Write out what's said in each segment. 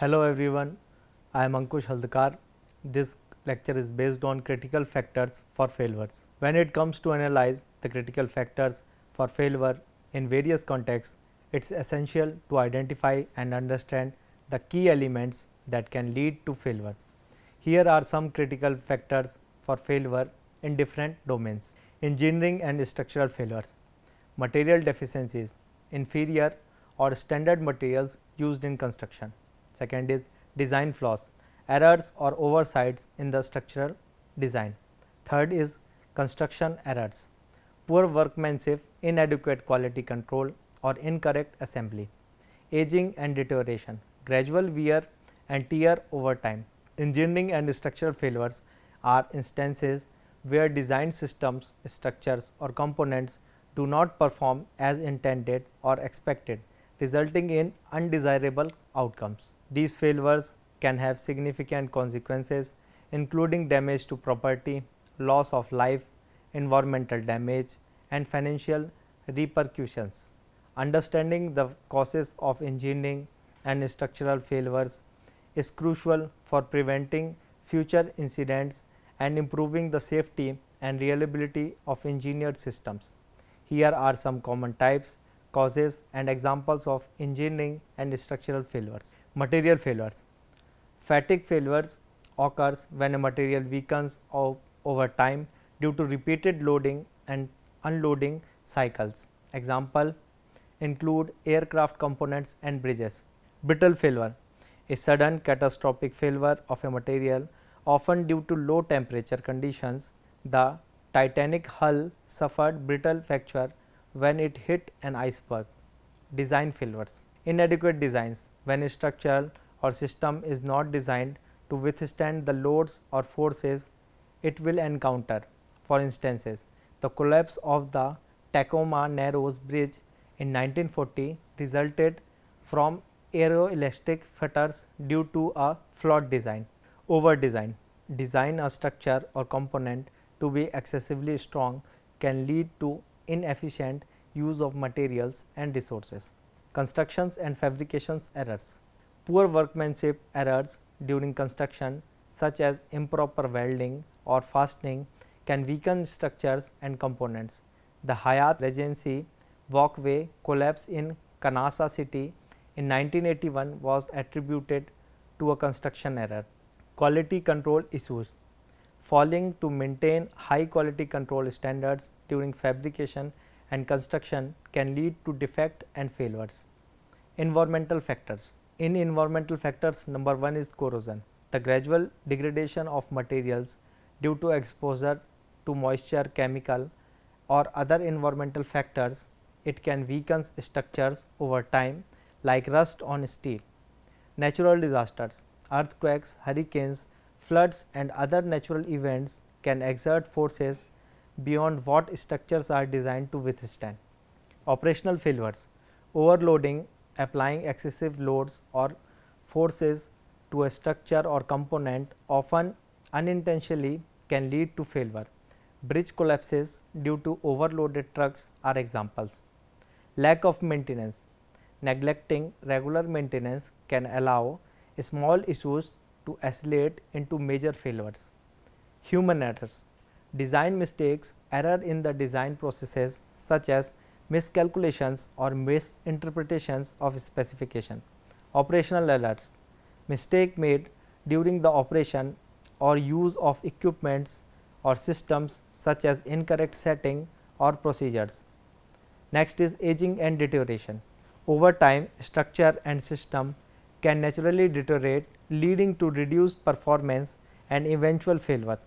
Hello everyone, I am Ankush Haldakar. This lecture is based on critical factors for failures. When it comes to analyze the critical factors for failure in various contexts, it's essential to identify and understand the key elements that can lead to failure. Here are some critical factors for failure in different domains. Engineering and structural failures, material deficiencies, inferior or standard materials used in construction. Second is design flaws, errors or oversights in the structural design. Third is construction errors, poor workmanship, inadequate quality control or incorrect assembly. Aging and deterioration, gradual wear and tear over time. Engineering and structural failures are instances where design systems, structures or components do not perform as intended or expected, resulting in undesirable outcomes. These failures can have significant consequences, including damage to property, loss of life, environmental damage, and financial repercussions. Understanding the causes of engineering and structural failures is crucial for preventing future incidents and improving the safety and reliability of engineered systems. Here are some common types, causes and examples of engineering and structural failures. Material failures. Fatigue failures occurs when a material weakens over time due to repeated loading and unloading cycles. Example include aircraft components and bridges. Brittle failure, a sudden catastrophic failure of a material often due to low temperature conditions. The Titanic hull suffered brittle fracture when it hit an iceberg. Design failures, inadequate designs, when a structure or system is not designed to withstand the loads or forces it will encounter. For instance, the collapse of the Tacoma Narrows Bridge in 1940 resulted from aeroelastic fetters due to a flawed design. Over design, design a structure or component to be excessively strong can lead to inefficient use of materials and resources. Constructions and fabrications errors, poor workmanship errors during construction such as improper welding or fastening can weaken structures and components. The Hyatt Regency walkway collapse in Kansas City in 1981 was attributed to a construction error. Quality control issues, failing to maintain high quality control standards during fabrication and construction can lead to defect and failures. Environmental factors. In environmental factors, number 1 is corrosion. The gradual degradation of materials due to exposure to moisture, chemical or other environmental factors. It can weaken structures over time like rust on steel. Natural disasters, earthquakes, hurricanes, floods and other natural events can exert forces beyond what structures are designed to withstand. Operational failures, overloading, applying excessive loads or forces to a structure or component often unintentionally can lead to failure. Bridge collapses due to overloaded trucks are examples. Lack of maintenance, neglecting regular maintenance can allow small issues to escalate into major failures. Human errors, design mistakes, error in the design processes such as miscalculations or misinterpretations of specification. Operational errors, mistake made during the operation or use of equipments or systems such as incorrect setting or procedures. Next is aging and deterioration. Over time, structure and system can naturally deteriorate, leading to reduced performance and eventual failure.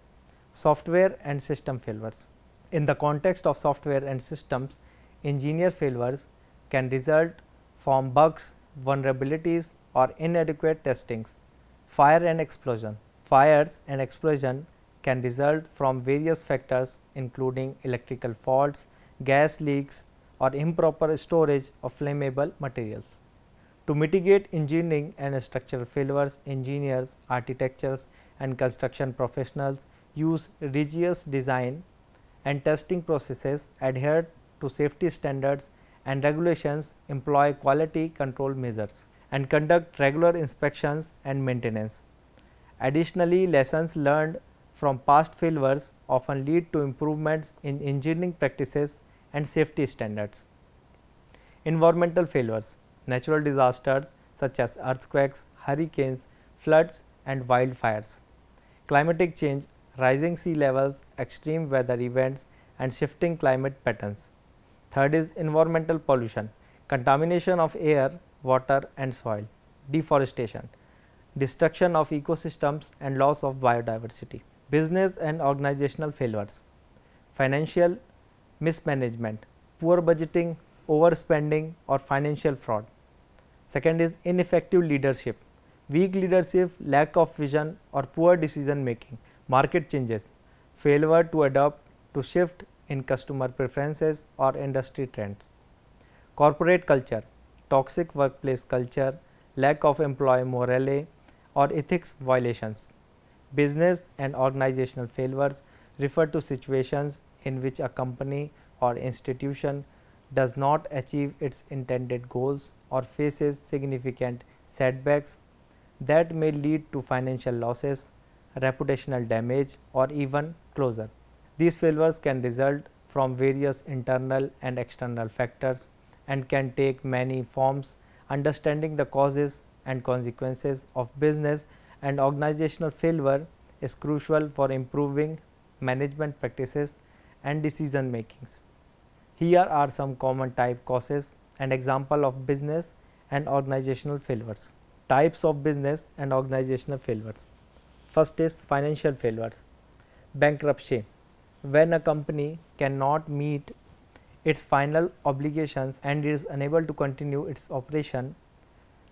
Software and system failures. In the context of software and systems, engineer failures can result from bugs, vulnerabilities or inadequate testings. Fire and explosion. Fires and explosion can result from various factors including electrical faults, gas leaks or improper storage of flammable materials. To mitigate engineering and structural failures, engineers, architects and construction professionals use rigorous design and testing processes, adhere to safety standards and regulations, employ quality control measures. and conduct regular inspections and maintenance. Additionally, lessons learned from past failures often lead to improvements in engineering practices and safety standards. Environmental failures, natural disasters such as earthquakes, hurricanes, floods and wildfires. Climatic change, rising sea levels, extreme weather events and shifting climate patterns. Third is environmental pollution, contamination of air, water and soil, deforestation, destruction of ecosystems and loss of biodiversity. Business and organizational failures, financial mismanagement, poor budgeting, overspending or financial fraud. Second is ineffective leadership, weak leadership, lack of vision or poor decision making. Market changes, failure to adapt to shift in customer preferences or industry trends. Corporate culture, toxic workplace culture, lack of employee morale or ethics violations. Business and organizational failures refer to situations in which a company or institution does not achieve its intended goals or faces significant setbacks that may lead to financial losses, reputational damage or even closure. These failures can result from various internal and external factors and can take many forms. Understanding the causes and consequences of business and organizational failure is crucial for improving management practices and decision makings. Here are some common type causes and example of business and organizational failures. Types of business and organizational failures. First is financial failures. Bankruptcy, when a company cannot meet its final obligations and is unable to continue its operation.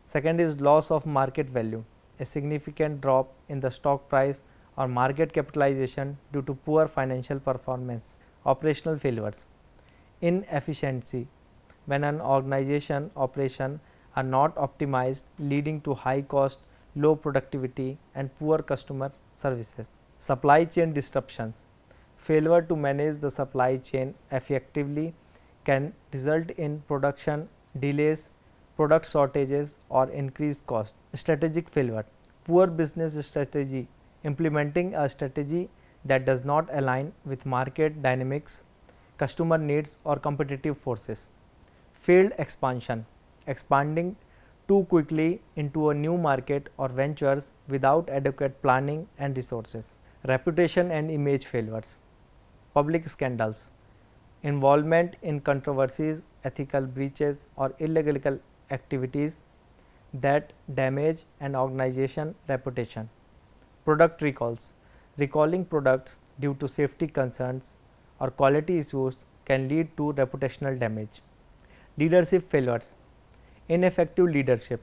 Second is loss of market value, a significant drop in the stock price or market capitalization due to poor financial performance. Operational failures, inefficiency, when an organization operation are not optimized, leading to high cost, low productivity and poor customer services. Supply chain disruptions, failure to manage the supply chain effectively can result in production delays, product shortages or increased cost. Strategic failure, poor business strategy, implementing a strategy that does not align with market dynamics, customer needs or competitive forces. Failed expansion, expanding too quickly into a new market or ventures without adequate planning and resources. Reputation and image failures, public scandals, involvement in controversies, ethical breaches or illegal activities that damage an organization reputation. Product recalls, recalling products due to safety concerns or quality issues can lead to reputational damage. Leadership failures, ineffective leadership,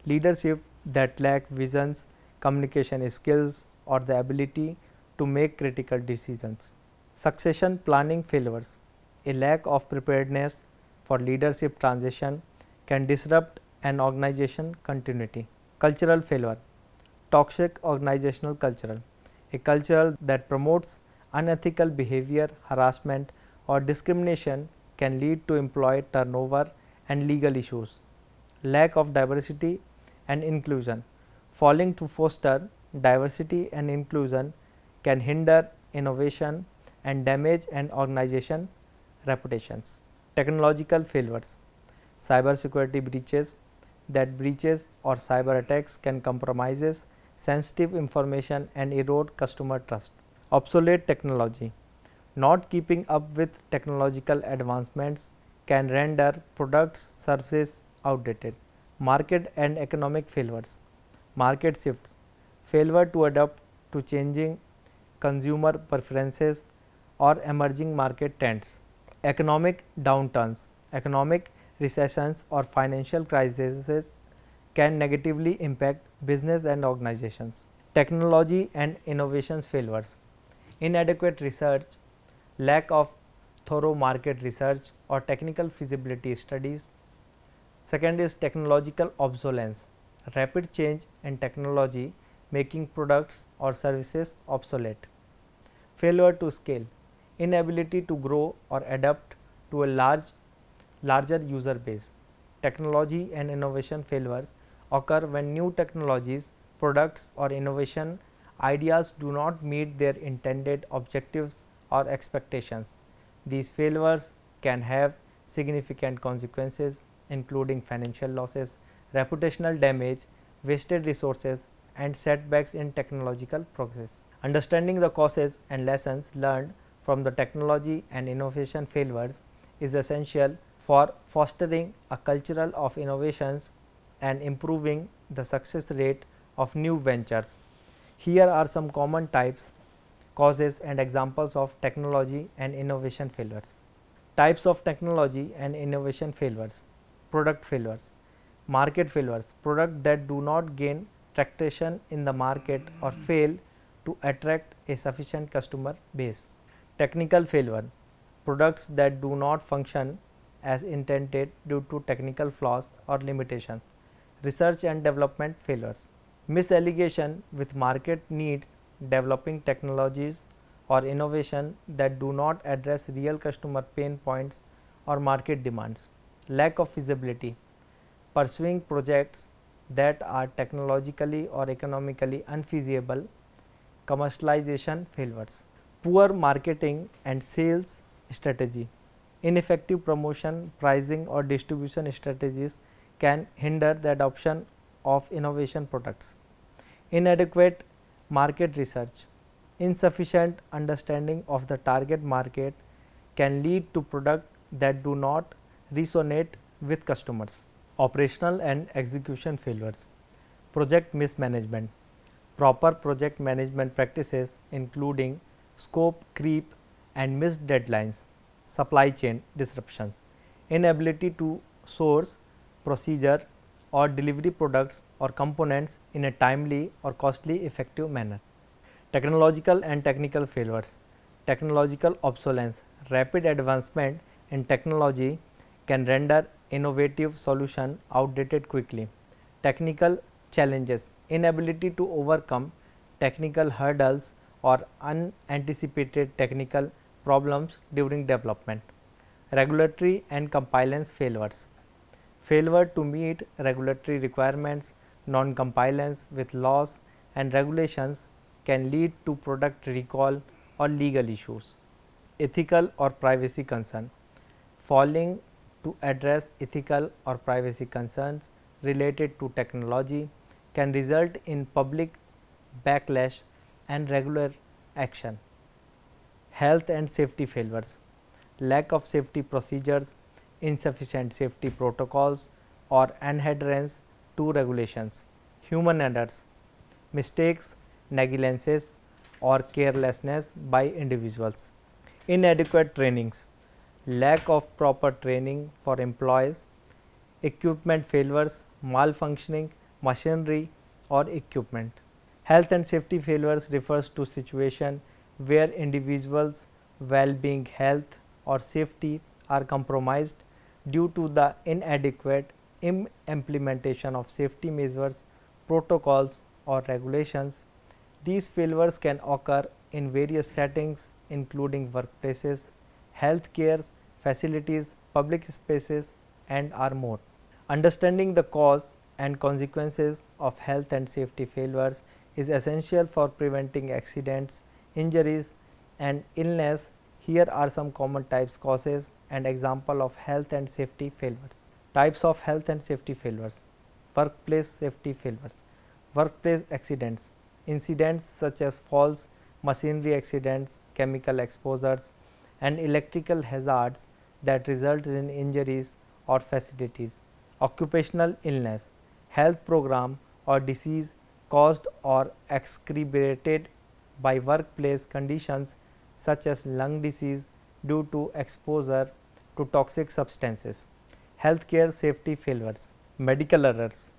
leadership that lack visions, communication skills or the ability to make critical decisions. Succession planning failures, a lack of preparedness for leadership transition can disrupt an organization continuity. Cultural failure, toxic organizational culture, a culture that promotes unethical behavior, harassment or discrimination can lead to employee turnover and legal issues. Lack of diversity and inclusion, failing to foster diversity and inclusion can hinder innovation and damage an organization reputations. Technological failures, cybersecurity breaches, that breaches or cyber attacks can compromise sensitive information and erode customer trust. Obsolete technology, not keeping up with technological advancements can render products, services outdated. Market and economic failures, market shifts, failure to adapt to changing consumer preferences or emerging market trends. Economic downturns, economic recessions or financial crises can negatively impact business and organizations. Technology and innovations failures, inadequate research, lack of thorough market research or technical feasibility studies. Second is technological obsolescence, rapid change in technology making products or services obsolete. Failure to scale, inability to grow or adapt to a larger user base. Technology and innovation failures occur when new technologies, products or innovation ideas do not meet their intended objectives or expectations. These failures can have significant consequences including financial losses, reputational damage, wasted resources and setbacks in technological progress. Understanding the causes and lessons learned from the technology and innovation failures is essential for fostering a culture of innovations and improving the success rate of new ventures. Here are some common types, causes and examples of technology and innovation failures. Types of technology and innovation failures. Product failures. Market failures, products that do not gain traction in the market or fail to attract a sufficient customer base. Technical failure, products that do not function as intended due to technical flaws or limitations. Research and development failures, misalligation with market needs, developing technologies or innovation that do not address real customer pain points or market demands. Lack of feasibility, pursuing projects that are technologically or economically unfeasible. Commercialization failures, poor marketing and sales strategy, ineffective promotion, pricing or distribution strategies can hinder the adoption of innovation products. Inadequate market research, insufficient understanding of the target market can lead to products that do not resonate with customers. Operational and execution failures, project mismanagement, proper project management practices including scope creep and missed deadlines, supply chain disruptions, inability to source, procedure or delivery products or components in a timely or costly effective manner. Technological and technical failures, technological obsolescence, rapid advancement in technology can render innovative solution outdated quickly. Technical challenges, inability to overcome technical hurdles or unanticipated technical problems during development. Regulatory and compliance failures, failure to meet regulatory requirements, non-compliance with laws and regulations can lead to product recall or legal issues. Ethical or privacy concern, failing to address ethical or privacy concerns related to technology can result in public backlash and regular action. Health and safety failures, lack of safety procedures, insufficient safety protocols or adherence to regulations. Human errors, mistakes, negligences or carelessness by individuals. Inadequate trainings, lack of proper training for employees, equipment failures, malfunctioning machinery or equipment. Health and safety failures refers to situation where individuals' well-being, health or safety are compromised due to the inadequate implementation of safety measures, protocols or regulations. These failures can occur in various settings including workplaces, healthcare facilities, public spaces and are more. Understanding the cause and consequences of health and safety failures is essential for preventing accidents, injuries and illness. Here are some common types, causes and example of health and safety failures. Types of health and safety failures. Workplace safety failures, workplace accidents, incidents such as falls, machinery accidents, chemical exposures and electrical hazards that result in injuries or fatalities. Occupational illness, health program or disease caused or exacerbated by workplace conditions such as lung disease due to exposure to toxic substances. Healthcare safety failures, medical errors,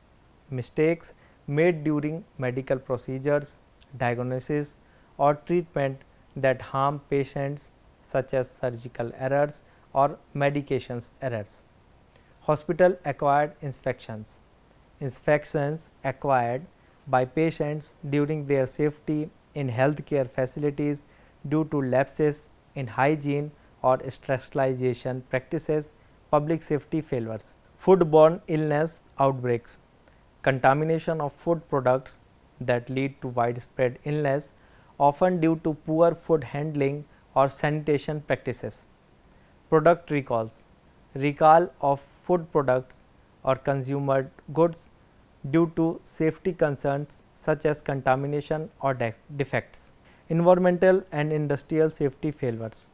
mistakes made during medical procedures, diagnosis or treatment that harm patients such as surgical errors or medications errors. Hospital acquired infections, infections acquired by patients during their safety in healthcare facilities due to lapses in hygiene or sterilization practices. Public safety failures, foodborne illness outbreaks, contamination of food products that lead to widespread illness, often due to poor food handling or sanitation practices. Product recalls, recall of food products or consumer goods due to safety concerns such as contamination or defects. Environmental and industrial safety failures,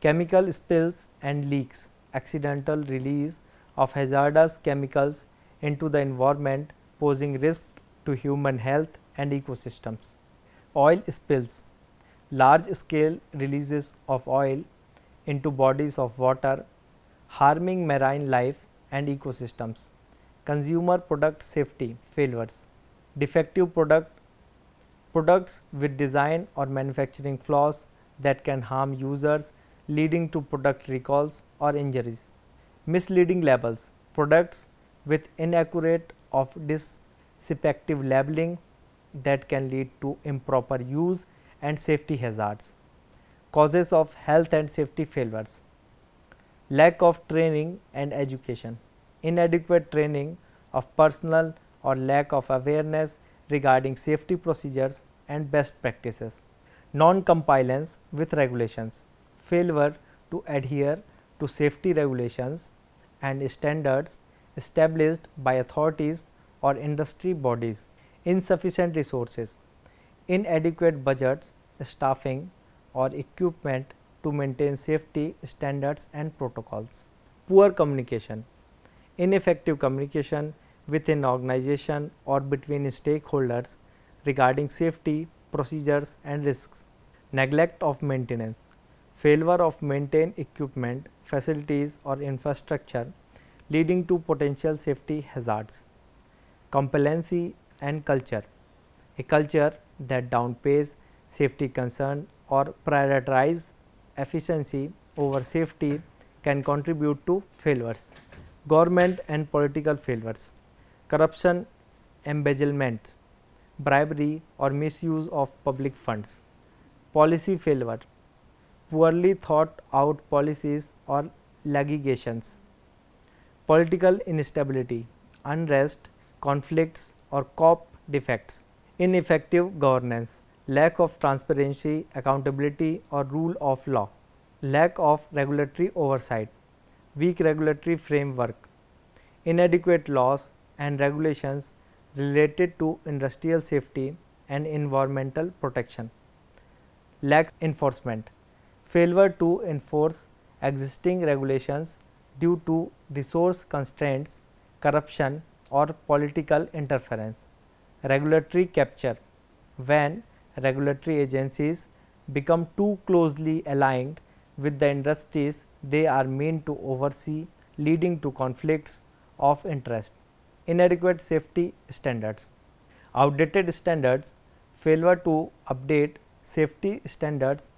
chemical spills and leaks, accidental release of hazardous chemicals into the environment posing risk to human health and ecosystems. Oil spills, large scale releases of oil into bodies of water, harming marine life and ecosystems. Consumer product safety failures, defective products with design or manufacturing flaws that can harm users, leading to product recalls or injuries. Misleading labels, products with inaccurate or deceptive labeling that can lead to improper use and safety hazards. Causes of health and safety failures, lack of training and education, inadequate training of personnel or lack of awareness regarding safety procedures and best practices. Non-compliance with regulations, failure to adhere to safety regulations and standards established by authorities or industry bodies. Insufficient resources, inadequate budgets, staffing or equipment to maintain safety standards and protocols. Poor communication, ineffective communication within organization or between stakeholders regarding safety procedures and risks. Neglect of maintenance, failure of maintain equipment, facilities or infrastructure leading to potential safety hazards. Compliancy and culture, a culture that downplays safety concern or prioritize efficiency over safety can contribute to failures. Government and political failures, corruption, embezzlement, bribery or misuse of public funds. Policy failure, poorly thought out policies or legislations. Political instability, unrest, conflicts or COP defects. Ineffective governance, lack of transparency, accountability or rule of law. Lack of regulatory oversight, weak regulatory framework, inadequate laws and regulations related to industrial safety and environmental protection. Lack enforcement, failure to enforce existing regulations due to resource constraints, corruption or political interference. Regulatory capture, when regulatory agencies become too closely aligned with the industries they are meant to oversee, leading to conflicts of interest. Inadequate safety standards, outdated standards, failure to update safety standards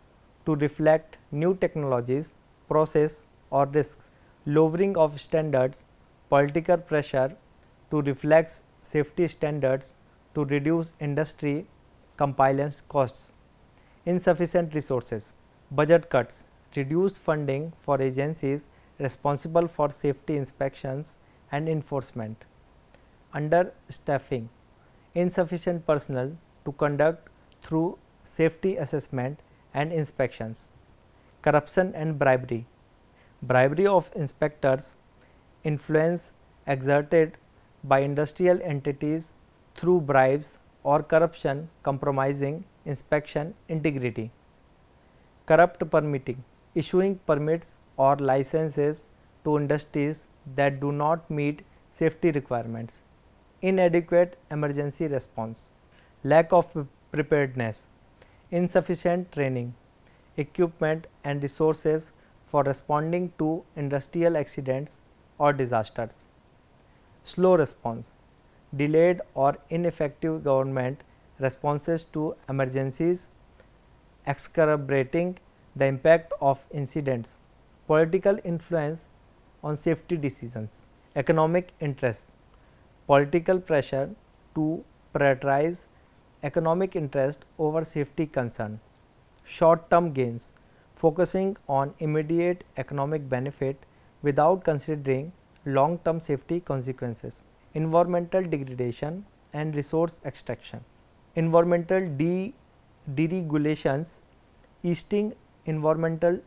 to reflect new technologies, process or risks. Lowering of standards, political pressure to reflect safety standards to reduce industry compliance costs. Insufficient resources, budget cuts, reduced funding for agencies responsible for safety inspections and enforcement. Understaffing, insufficient personnel to conduct through safety assessment and inspections. Corruption and bribery, bribery of inspectors, influence exerted by industrial entities through bribes or corruption compromising inspection integrity. Corrupt permitting, issuing permits or licenses to industries that do not meet safety requirements. Inadequate emergency response, lack of preparedness, insufficient training, equipment and resources for responding to industrial accidents or disasters. Slow response, delayed or ineffective government responses to emergencies, exacerbating the impact of incidents. Political influence on safety decisions. Economic interest, political pressure to prioritize economic interest over safety concern. Short-term gains, focusing on immediate economic benefit without considering long-term safety consequences. environmental degradation and resource extraction. Environmental deregulations, easing environmental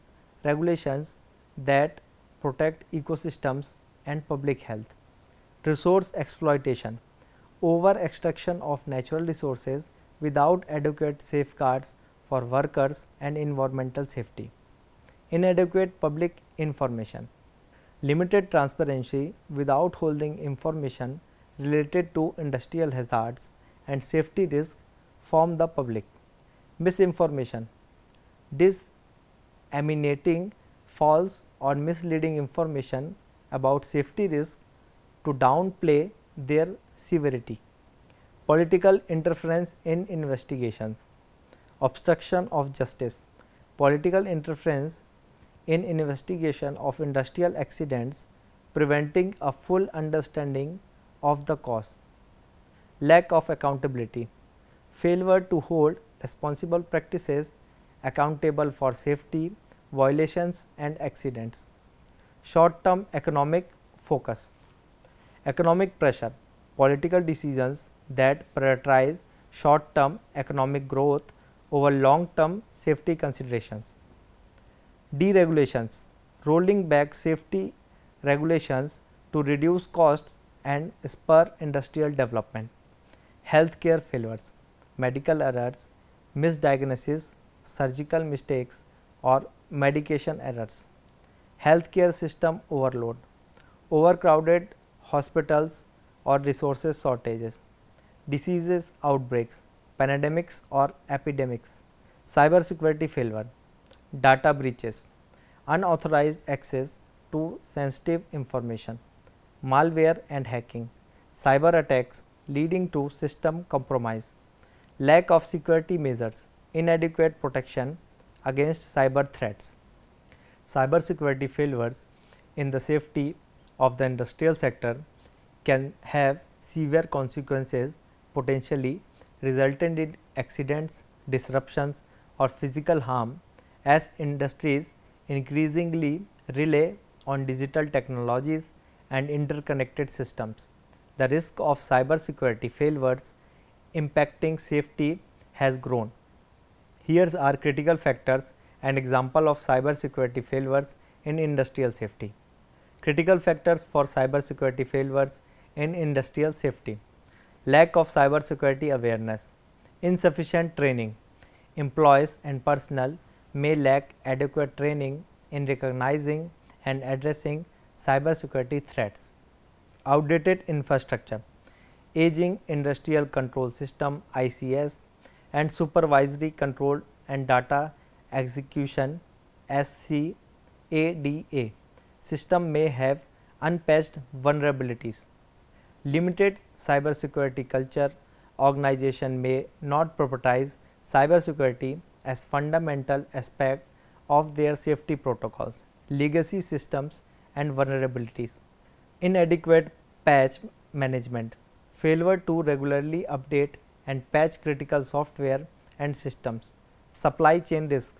regulations that protect ecosystems and public health. Resource exploitation, over extraction of natural resources without adequate safeguards for workers and environmental safety. Inadequate public information, limited transparency without holding information related to industrial hazards and safety risks from the public. Misinformation, disseminating false or misleading information about safety risks to downplay their severity. Political interference in investigations, obstruction of justice, political interference in investigation of industrial accidents, preventing a full understanding of the cause. Lack of accountability, failure to hold responsible practices accountable for safety violations and accidents. Short-term economic focus, economic pressure, political decisions that prioritize short-term economic growth over long-term safety considerations. Deregulations, rolling back safety regulations to reduce costs and spur industrial development. Healthcare failures, medical errors, misdiagnosis, surgical mistakes or medication errors. Healthcare system overload, overcrowded hospitals or resources shortages, diseases outbreaks, pandemics or epidemics. Cybersecurity failure, data breaches, unauthorized access to sensitive information, malware and hacking, cyber attacks leading to system compromise, lack of security measures, inadequate protection against cyber threats. Cybersecurity failures in the safety of the industrial sector can have severe consequences, potentially resulting in accidents, disruptions or physical harm as industries increasingly rely on digital technologies and interconnected systems. The risk of cybersecurity failures impacting safety has grown. Here are critical factors and example of cybersecurity failures in industrial safety. Critical factors for cybersecurity failures in industrial safety: lack of cybersecurity awareness, insufficient training. Employees and personnel may lack adequate training in recognizing and addressing cybersecurity threats. Outdated infrastructure, aging industrial control system (ICS) and supervisory control and data execution (SCADA) system may have unpatched vulnerabilities. Limited cybersecurity culture, organization may not prioritize cybersecurity as fundamental aspect of their safety protocols. Legacy systems and vulnerabilities, inadequate patch management, failure to regularly update and patch critical software and systems. Supply chain risks,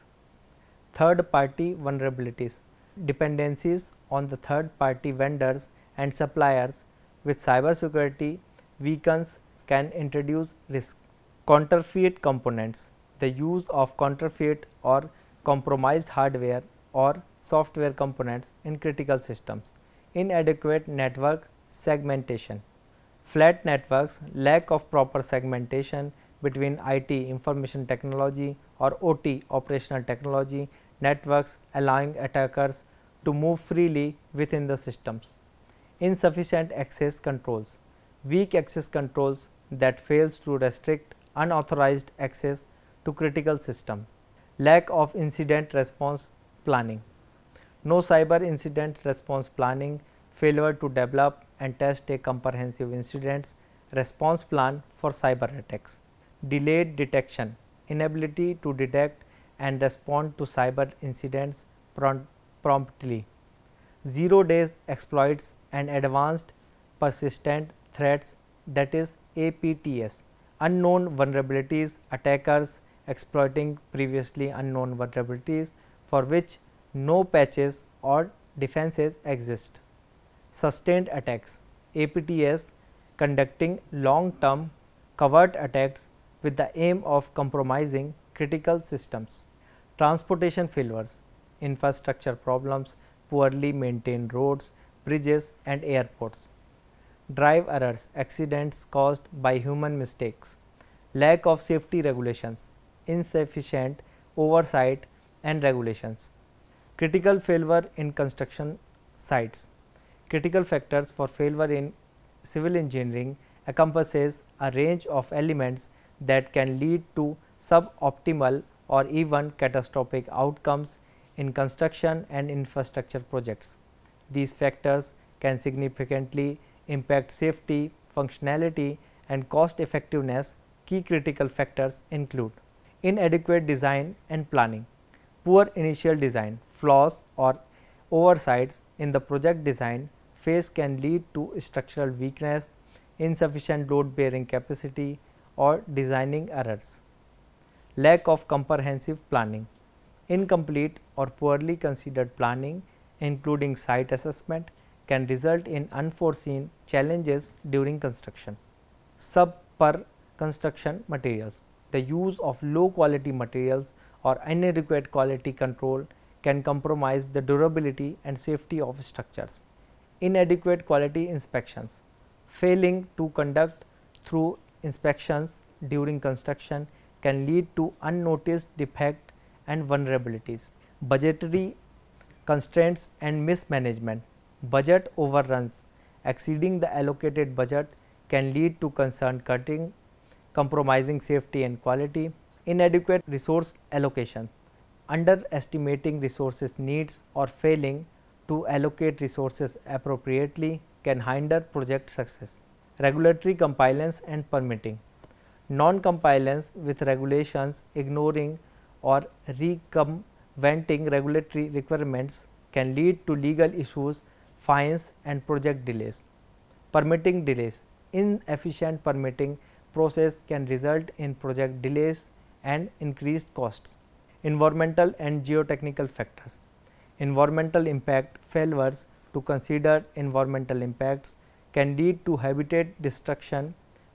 third party vulnerabilities, dependencies on the third party vendors and suppliers with cybersecurity weakens can introduce risk. Counterfeit components, the use of counterfeit or compromised hardware or software components in critical systems. Inadequate network segmentation, flat networks, lack of proper segmentation between IT information technology or OT operational technology networks, allowing attackers to move freely within the systems. Insufficient access controls, weak access controls that fails to restrict unauthorized access to critical system. Lack of incident response planning, no cyber incident response planning, failure to develop and test a comprehensive incident response plan for cyber attacks. Delayed detection, inability to detect and respond to cyber incidents promptly. 0 days exploits and advanced persistent threats, that is APTS, unknown vulnerabilities, attackers exploiting previously unknown vulnerabilities for which no patches or defenses exist. Sustained attacks, APTS, conducting long-term covert attacks with the aim of compromising critical systems. Transportation failures, infrastructure problems, poorly maintained roads, bridges and airports. Drive errors, accidents caused by human mistakes. Lack of safety regulations, insufficient oversight and regulations. Critical failure in construction sites. Critical factors for failure in civil engineering encompasses a range of elements that can lead to suboptimal or even catastrophic outcomes in construction and infrastructure projects. These factors can significantly impact safety, functionality and cost effectiveness. Key critical factors include inadequate design and planning, poor initial design, flaws or oversights in the project design phase can lead to structural weakness, insufficient load bearing capacity or designing errors. Lack of comprehensive planning, incomplete or poorly considered planning including site assessment can result in unforeseen challenges during construction. Subpar construction materials, the use of low quality materials or inadequate quality control can compromise the durability and safety of structures. Inadequate quality inspections, failing to conduct thorough inspections during construction can lead to unnoticed defect and vulnerabilities. Budgetary constraints and mismanagement, budget overruns exceeding the allocated budget can lead to concern cutting, compromising safety and quality. Inadequate resource allocation, underestimating resources needs or failing to allocate resources appropriately can hinder project success. Regulatory compliance and permitting, non-compliance with regulations, ignoring or circumventing regulatory requirements can lead to legal issues, fines and project delays. Permitting delays, inefficient permitting process can result in project delays and increased costs. Environmental and geotechnical factors, environmental impact failures to consider environmental impacts can lead to habitat destruction,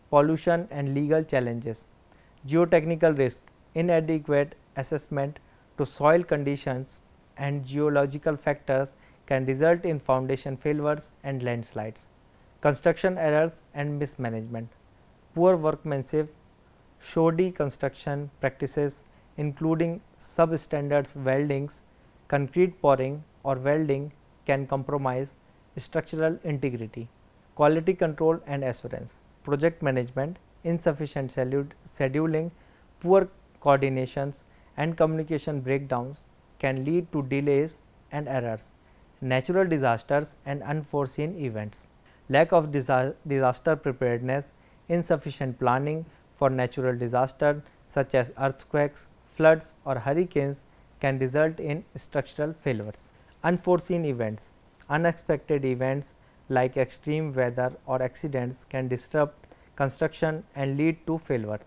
pollution and legal challenges. Geotechnical risk, inadequate assessment to soil conditions and geological factors can result in foundation failures and landslides. Construction errors and mismanagement, poor workmanship, shoddy construction practices including substandard weldings, concrete pouring or welding can compromise structural integrity. Quality control and assurance, project management, insufficient scheduling, poor coordinations and communication breakdowns can lead to delays and errors. Natural disasters and unforeseen events, lack of disaster preparedness, insufficient planning for natural disasters such as earthquakes, floods or hurricanes can result in structural failures. Unforeseen events, unexpected events like extreme weather or accidents can disrupt construction and lead to failure.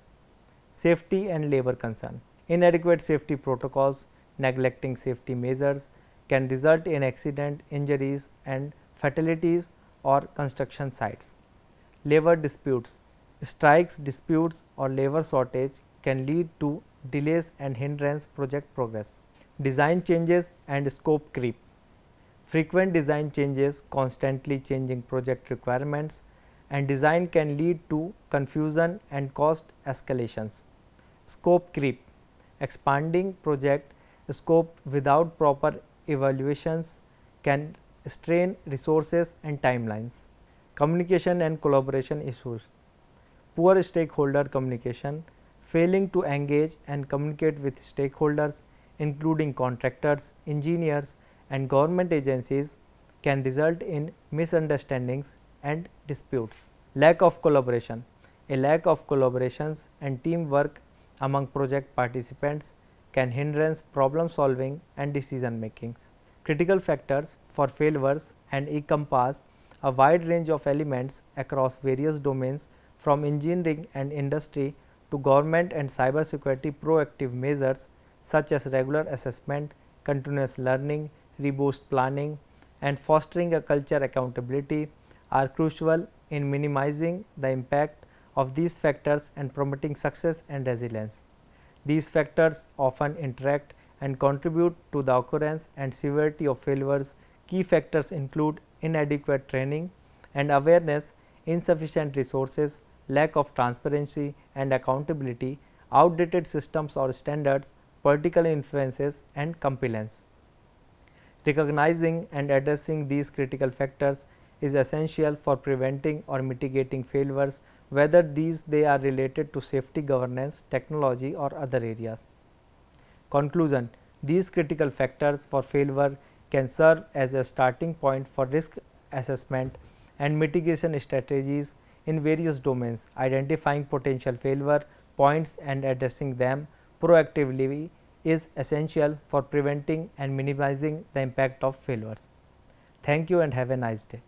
Safety and labor concern, inadequate safety protocols, neglecting safety measures can result in accident, injuries and fatalities or construction sites. Labor disputes, strikes, disputes or labor shortage can lead to delays and hindrance project progress. Design changes and scope creep, frequent design changes, constantly changing project requirements and design can lead to confusion and cost escalations. Scope creep, expanding project scope without proper evaluations can strain resources and timelines. Communication and collaboration issues, poor stakeholder communication, failing to engage and communicate with stakeholders including contractors, engineers and government agencies can result in misunderstandings and disputes. Lack of collaboration, a lack of collaborations and teamwork among project participants can hindrance problem solving and decision makings. Critical factors for failures and encompass a wide range of elements across various domains from engineering and industry to government and cybersecurity. Proactive measures such as regular assessment, continuous learning, robust planning and fostering a culture accountability are crucial in minimizing the impact of these factors and promoting success and resilience. These factors often interact and contribute to the occurrence and severity of failures. Key factors include inadequate training and awareness, insufficient resources, lack of transparency and accountability, outdated systems or standards, political influences, and compliance. Recognizing and addressing these critical factors is essential for preventing or mitigating failures, whether they are related to safety, governance, technology, or other areas. Conclusion: these critical factors for failure can serve as a starting point for risk assessment and mitigation strategies in various domains. Identifying potential failure points and addressing them proactively is essential for preventing and minimizing the impact of failures. Thank you and have a nice day.